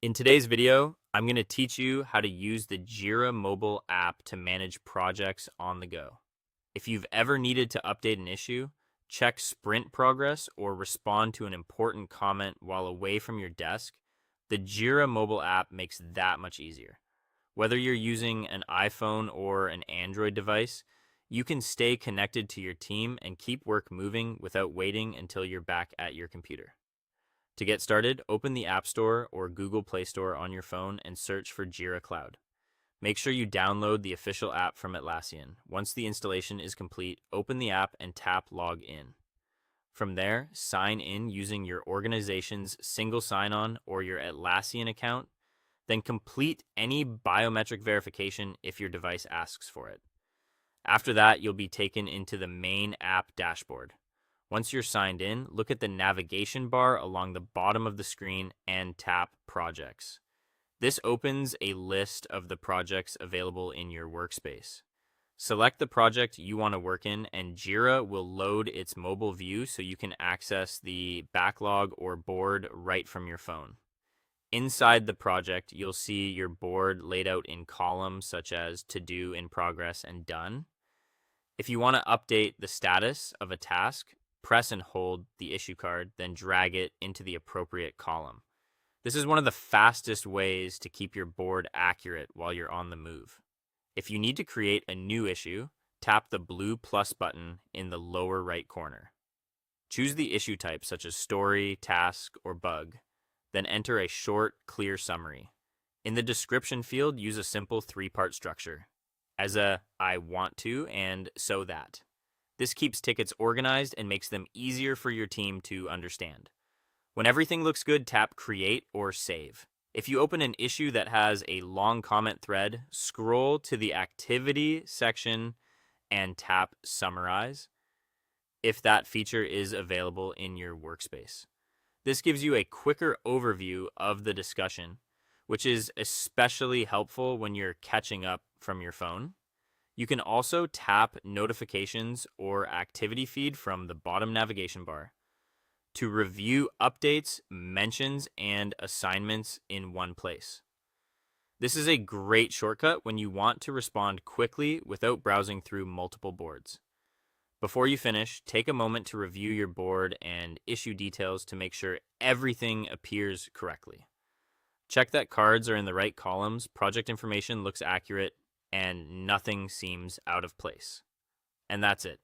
In today's video, I'm going to teach you how to use the Jira mobile app to manage projects on the go. If you've ever needed to update an issue, check sprint progress, or respond to an important comment while away from your desk, the Jira mobile app makes that much easier. Whether you're using an iPhone or an Android device, you can stay connected to your team and keep work moving without waiting until you're back at your computer. To get started, open the App Store or Google Play Store on your phone and search for Jira Cloud. Make sure you download the official app from Atlassian. Once the installation is complete, open the app and tap Log In. From there, sign in using your organization's single sign-on or your Atlassian account, then complete any biometric verification if your device asks for it. After that, you'll be taken into the main app dashboard. Once you're signed in, look at the navigation bar along the bottom of the screen and tap Projects. This opens a list of the projects available in your workspace. Select the project you want to work in, and Jira will load its mobile view so you can access the backlog or board right from your phone. Inside the project, you'll see your board laid out in columns such as To Do, In Progress, and Done. If you want to update the status of a task, press and hold the issue card, then drag it into the appropriate column. This is one of the fastest ways to keep your board accurate while you're on the move. If you need to create a new issue, tap the blue plus button in the lower right corner. Choose the issue type such as story, task, or bug, then enter a short, clear summary. In the description field, use a simple three-part structure, as a I want to and so that. This keeps tickets organized and makes them easier for your team to understand. When everything looks good, tap Create or Save. If you open an issue that has a long comment thread, scroll to the Activity section and tap Summarize if that feature is available in your workspace. This gives you a quicker overview of the discussion, which is especially helpful when you're catching up from your phone. You can also tap Notifications or Activity Feed from the bottom navigation bar to review updates, mentions, and assignments in one place. This is a great shortcut when you want to respond quickly without browsing through multiple boards. Before you finish, take a moment to review your board and issue details to make sure everything appears correctly. Check that cards are in the right columns, project information looks accurate, and nothing seems out of place. And that's it.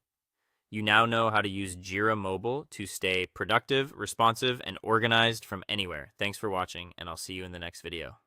You now know how to use Jira Mobile to stay productive, responsive, and organized from anywhere. Thanks for watching, and I'll see you in the next video.